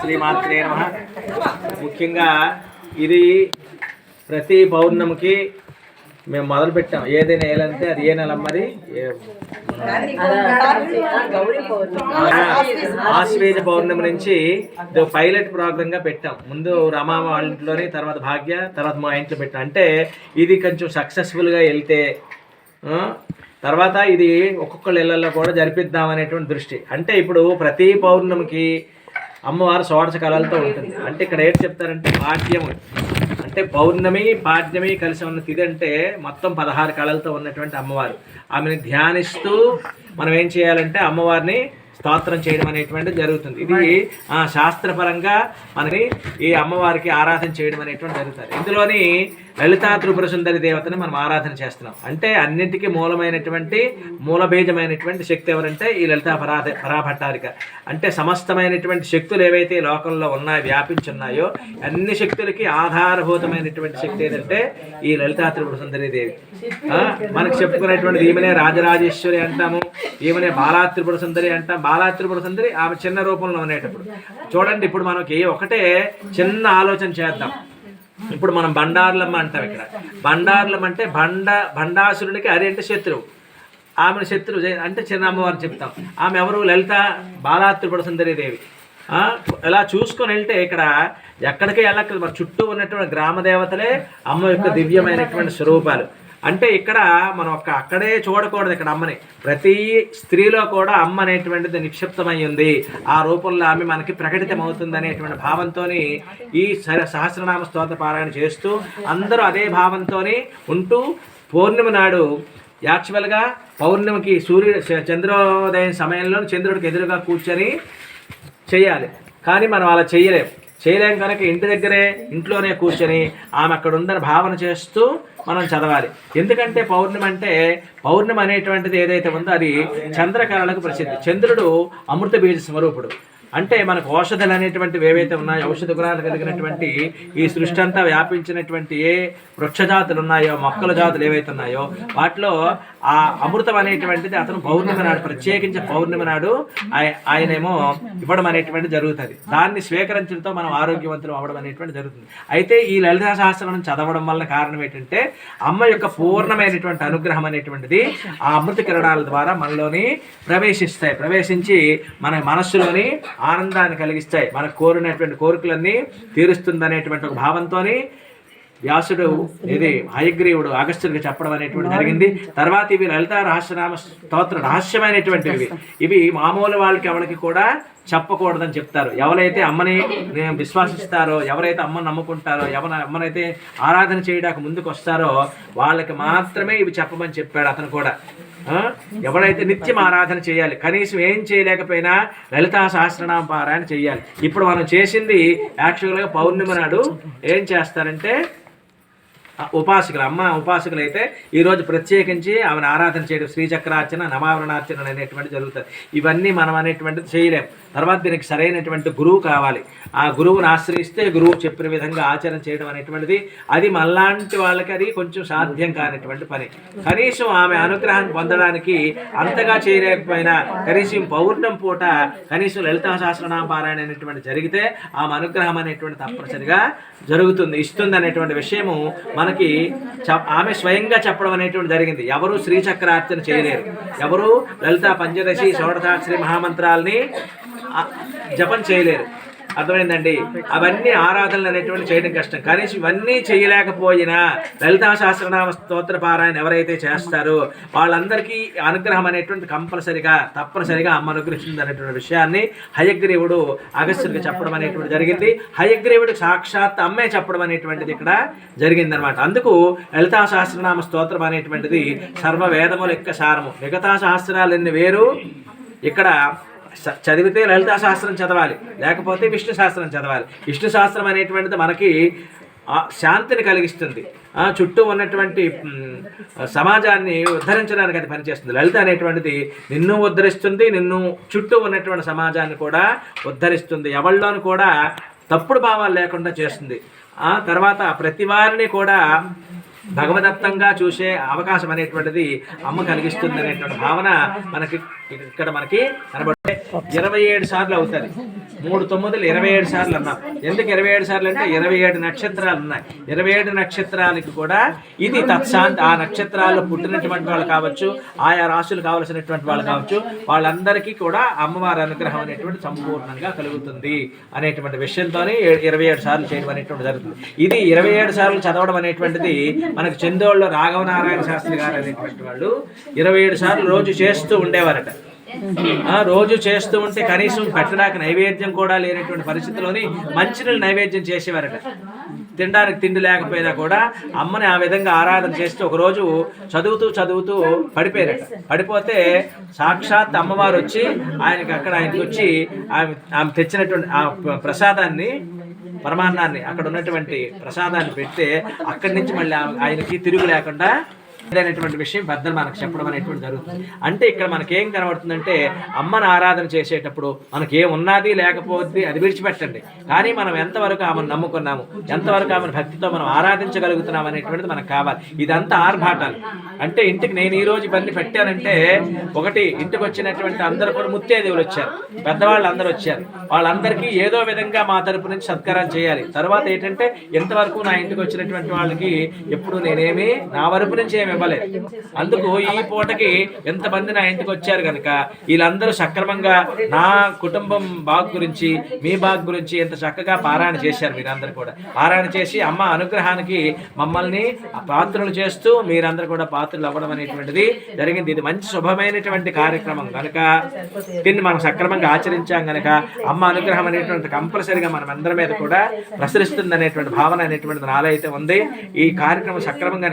శ్రీమాత్రే నమః. ముఖ్యంగా ఇది ప్రతి పౌర్ణమికి మేము మొదలు పెట్టాం. ఏదైనా ఏలంటే అది ఏ నెలమ్మది ఆశ్వేజ పౌర్ణమి నుంచి పైలట్ ప్రోగ్రామ్ గా పెట్టాం. ముందు రమా వాళ్ళ ఇంట్లోని, తర్వాత భాగ్య, తర్వాత మా ఇంట్లో పెట్టాం. అంటే ఇది కొంచెం సక్సెస్ఫుల్ గా వెళ్తే తర్వాత ఇది ఒక్కొక్కళ్ళ ఇళ్లలో కూడా జరిపిద్దాం అనేటువంటి దృష్టి. అంటే ఇప్పుడు ప్రతి పౌర్ణమికి అమ్మవారు షోడశ కళలతో ఉంటుంది. అంటే ఇక్కడ ఏంటి చెప్తారంటే పాడ్యము, అంటే పౌర్ణమి పాడ్యమి కలిసి ఉన్న తిథి అంటే మొత్తం 16 కళలతో ఉన్నటువంటి అమ్మవారు. ఆమెను ధ్యానిస్తూ మనం ఏం చేయాలంటే అమ్మవారిని స్తోత్రం చేయడం అనేటువంటిది జరుగుతుంది. ఇది శాస్త్రపరంగా మనకి ఈ అమ్మవారికి ఆరాధన చేయడం అనేటువంటి జరుగుతుంది. ఇందులోని లలితా త్రిపుర సుందరి దేవతని మనం ఆరాధన చేస్తున్నాం. అంటే అన్నింటికీ మూలమైనటువంటి మూలబీజమైనటువంటి శక్తి ఎవరంటే ఈ లలితా పరాభట్టారిక. అంటే సమస్తమైనటువంటి శక్తులు ఏవైతే లోకంలో ఉన్నాయో, వ్యాపించున్నాయో అన్ని శక్తులకి ఆధారభూతమైనటువంటి శక్తి ఏదంటే ఈ లలితా త్రిపుర సుందరి దేవి. మనకు చెప్పుకునేటువంటిది ఈమెనే రాజరాజేశ్వరి అంటాము, ఈమెనే బాలా త్రిపుర సుందరి అంటాం. బాలా త్రిపుర సుందరి ఆమె చిన్న రూపంలో ఉండేటప్పుడు చూడండి. ఇప్పుడు మనకి ఒకటే చిన్న ఆలోచన చేద్దాం. ఇప్పుడు మనం బండార్లమ్మ అంటాం. ఇక్కడ బండార్లమ్మ అంటే బండాసురుడికి అరి అంటే శత్రువు. ఆమెను శత్రువు అంటే చిన్న అమ్మవారిని చెప్తాం. ఆమె ఎవరు? లలిత బాలా త్రిపుర సుందరి దేవి. ఇలా చూసుకొని వెళ్తే ఇక్కడ ఎక్కడికి వెళ్ళక్కర్లేదు. మన చుట్టూ ఉన్నటువంటి గ్రామ దేవతలే అమ్మ యొక్క దివ్యమైనటువంటి స్వరూపాలు. అంటే ఇక్కడ మనం అక్కడే చూడకూడదు. ఇక్కడ అమ్మని ప్రతి స్త్రీలో కూడా అమ్మ అనేటువంటిది నిక్షిప్తమై ఉంది. ఆ రూపంలో ఆమె మనకి ప్రకటితం అవుతుంది అనేటువంటి భావంతో ఈ సహస్రనామ స్తోత్ర పారాయణ చేస్తూ అందరూ అదే భావంతో ఉంటూ పౌర్ణమి నాడు యాక్చువల్గా పౌర్ణమికి చంద్రోదయం సమయంలో చంద్రుడికి ఎదురుగా కూర్చొని చేయాలి. కానీ మనం అలా చేయలేం కనుక ఇంటి దగ్గరే ఇంట్లోనే కూర్చొని ఆమె అక్కడ ఉందని భావన చేస్తూ మనం చదవాలి. ఎందుకంటే పౌర్ణమి అనేటువంటిది ఏదైతే ఉందో అది చంద్రకళలకు ప్రసిద్ధి. చంద్రుడు అమృత బీజ స్వరూపుడు. అంటే మనకు ఔషధాలు అనేటువంటివి ఏవైతే ఉన్నాయో, ఔషధ గుణాలు కలిగినటువంటి ఈ సృష్టి అంతా వ్యాపించినటువంటి ఏ వృక్షజాతులు ఉన్నాయో, మొక్కల జాతులు ఏవైతే ఉన్నాయో వాటిలో ఆ అమృతం అనేటువంటిది అతను పౌర్ణమి నాడు, ప్రత్యేకించి పౌర్ణమి నాడు ఆయనేమో ఇవ్వడం అనేటువంటిది జరుగుతుంది. దాన్ని స్వీకరించడంతో మనం ఆరోగ్యవంతులు అవ్వడం అనేటువంటి జరుగుతుంది. అయితే ఈ లలితా సహస్రం చదవడం వల్ల కారణం ఏంటంటే అమ్మ యొక్క పూర్ణమైనటువంటి అనుగ్రహం అనేటువంటిది ఆ అమృత కిరణాల ద్వారా మనలోని ప్రవేశించి మన మనస్సులోని ఆనందాన్ని కలిగిస్తాయి. మనకు కోరినటువంటి కోరికలన్నీ తీరుస్తుంది అనేటువంటి ఒక భావంతో వ్యాసుడు ఇది హయగ్రీవుడు అగస్త్యుడికి చెప్పడం అనేటువంటి జరిగింది. తర్వాత ఇవి లలితా రహస్యనామ స్తోత్ర రహస్యమైనటువంటివి. ఇవి మామూలు వాళ్ళకి కూడా చెప్పకూడదని చెప్తారు. ఎవరైతే అమ్మని విశ్వాసిస్తారో, ఎవరైతే అమ్మని నమ్ముకుంటారో, అమ్మనైతే ఆరాధన చేయడానికి ముందుకు వస్తారో వాళ్ళకి మాత్రమే ఇవి చెప్పమని చెప్పాడు అతను కూడా. ఎవరైతే నిత్యం ఆరాధన చేయాలి, కనీసం ఏం చేయలేకపోయినా లలితా సహస్రనామ పారాయణ చేయాలి. ఇప్పుడు మనం చేసింది యాక్చువల్గా పౌర్ణమి నాడు ఏం చేస్తారంటే ఉపాసకులు, అమ్మ ఉపాసకులు అయితే ఈరోజు ప్రత్యేకించి ఆమెను ఆరాధన చేయడం, శ్రీచక్రార్చన, నవావరణార్చన అనేటువంటి జరుగుతుంది. ఇవన్నీ మనం అనేటువంటిది చేయలేం. తర్వాత దీనికి సరైనటువంటి గురువు కావాలి. ఆ గురువుని ఆశ్రయిస్తే గురువు చెప్పిన విధంగా ఆచరణ చేయడం అనేటువంటిది అది మళ్ళాంటి వాళ్ళకి అది కొంచెం సాధ్యం కానిటువంటి పని. కనీసం ఆమె అనుగ్రహాన్ని పొందడానికి అంతగా చేయలేకపోయినా కనీసం పౌర్ణమి పూట కనీసం లలితా సహస్రనామ పారాయణ అనేటువంటి జరిగితే ఆమె అనుగ్రహం అనేటువంటి తప్పనిసరిగా జరుగుతుంది, ఇస్తుంది అనేటువంటి విషయము మనకి ఆమె స్వయంగా చెప్పడం అనేటువంటి జరిగింది. ఎవరు శ్రీచక్రార్చన చేయలేరు, ఎవరు లలితా పంచదశి షోడశాక్షరి మహామంత్రాలని జపం చేయలేరు. అర్థమైందండి? అవన్నీ ఆరాధనలు అనేటువంటి చేయడం కష్టం. కనీసం ఇవన్నీ చేయలేకపోయినా లలితా సహస్రనామ స్తోత్ర పారాయణ ఎవరైతే చేస్తారో వాళ్ళందరికీ అనుగ్రహం అనేటువంటి తప్పనిసరిగా అమ్మ అనుగ్రహిస్తుంది అనేటువంటి విషయాన్ని హయగ్రీవుడు అగస్త్యుడికి చెప్పడం అనేటువంటి జరిగింది. హయగ్రీవుడు సాక్షాత్ అమ్మే చెప్పడం అనేటువంటిది ఇక్కడ జరిగిందనమాట. అందుకు లలితా సహస్రనామ స్తోత్రం అనేటువంటిది సర్వవేదముల యొక్క సారము. మిగతా సహస్రాలన్నీ వేరు. ఇక్కడ చదివితే లలితా శాస్త్రం చదవాలి, లేకపోతే విష్ణు శాస్త్రం చదవాలి. విష్ణు శాస్త్రం అనేటువంటిది మనకి శాంతిని కలిగిస్తుంది, చుట్టూ ఉన్నటువంటి సమాజాన్ని ఉద్ధరించడానికి అది పనిచేస్తుంది. లలిత అనేటువంటిది నిన్ను ఉద్ధరిస్తుంది, నిన్ను చుట్టూ ఉన్నటువంటి సమాజాన్ని కూడా ఉద్ధరిస్తుంది. ఎవరిలోనూ కూడా తప్పుడు భావాలు లేకుండా చేస్తుంది. తర్వాత ప్రతి వారిని కూడా భగవదత్తంగా చూసే అవకాశం అనేటువంటిది అమ్మ కలిగిస్తుంది అనేటువంటి భావన మనకి ఇక్కడ కనబడుతుంది. 27 సార్లు అవుతుంది. 3 9లు 27 సార్లు అన్నాం. ఎందుకు 27 సార్లు అంటే 27 నక్షత్రాలు ఉన్నాయి. 27 నక్షత్రాలకి కూడా ఇది తత్శాంతి. ఆ నక్షత్రాల్లో పుట్టినటువంటి వాళ్ళు కావచ్చు, ఆయా రాశులు కావలసినటువంటి వాళ్ళు కావచ్చు, వాళ్ళందరికీ కూడా అమ్మవారి అనుగ్రహం అనేటువంటి సంపూర్ణంగా కలుగుతుంది అనేటువంటి విషయంతో 27 సార్లు చేయడం అనేటువంటి జరుగుతుంది. ఇది 27 సార్లు చదవడం అనేటువంటిది మనకు చందోళ్ళలో రాఘవనారాయణ శాస్త్రి గారు అనేటువంటి వాళ్ళు 27 సార్లు రోజు చేస్తూ ఉండేవారట. రోజు చేస్తూ ఉంటే కనీసం పెట్టడానికి నైవేద్యం కూడా లేనటువంటి పరిస్థితిలోని మంచినీళ్ళు నైవేద్యం చేసేవారట. తినడానికి తిండి లేకపోయినా కూడా అమ్మని ఆ విధంగా ఆరాధన చేస్తూ ఒకరోజు చదువుతూ పడిపోయారట. పడిపోతే సాక్షాత్ అమ్మవారు వచ్చి ఆయనకి వచ్చి ఆమె తెచ్చినటువంటి ఆ ప్రసాదాన్ని, పరమాన్నాన్ని, అక్కడ ఉన్నటువంటి ప్రసాదాన్ని పెడితే అక్కడి నుంచి మళ్ళీ ఆయనకి తిరుగు లేకుండా అనేటువంటి విషయం పెద్దలు మనకు చెప్పడం అనేటువంటి జరుగుతుంది. అంటే ఇక్కడ మనకేం కనబడుతుందంటే అమ్మను ఆరాధన చేసేటప్పుడు మనకేం ఉన్నది లేకపోతే అది విడిచిపెట్టండి, కానీ మనం ఎంతవరకు ఆమెను నమ్ముకున్నాము, ఎంతవరకు ఆమెను భక్తితో మనం ఆరాధించగలుగుతున్నాం అనేటువంటిది మనకు కావాలి. ఇదంతా ఆర్భాటాలు. అంటే ఇంటికి నేను ఈరోజు ఇవన్నీ పెట్టానంటే, ఒకటి ఇంటికి వచ్చినటువంటి అందరూ కూడా ముత్తైదువులు వచ్చారు, పెద్దవాళ్ళు అందరూ వచ్చారు, వాళ్ళందరికీ ఏదో విధంగా మా తరపు నుంచి సత్కారం చేయాలి. తర్వాత ఏంటంటే ఎంతవరకు నా ఇంటికి వచ్చినటువంటి వాళ్ళకి ఎప్పుడు నేనేమి నా వరపు నుంచి ఏమి ఇవ్వలేదు. అందుకు ఈ పూటకి ఎంతమంది నా ఇంటికి వచ్చారు కనుక వీళ్ళందరూ సక్రమంగా నా కుటుంబం బాగు గురించి, మీ బాగు గురించి ఎంత చక్కగా పారాయణ చేశారు. మీరందరూ కూడా పారాయణ చేసి అమ్మ అనుగ్రహానికి మమ్మల్ని పాత్రలు చేస్తూ మీరందరూ కూడా పాత్రలు అవ్వడం అనేటువంటిది జరిగింది. ఇది మంచి శుభమైనటువంటి కార్యక్రమం కనుక దీన్ని మనం సక్రమంగా ఆచరించాం కనుక అమ్మ అనుగ్రహం అనేటువంటి కంపల్సరిగా మనం అందరి మీద కూడా ప్రసరిస్తుంది అనేటువంటి భావన అనేటువంటిది నాలో అయితే ఉంది. ఈ కార్యక్రమం సక్రమంగా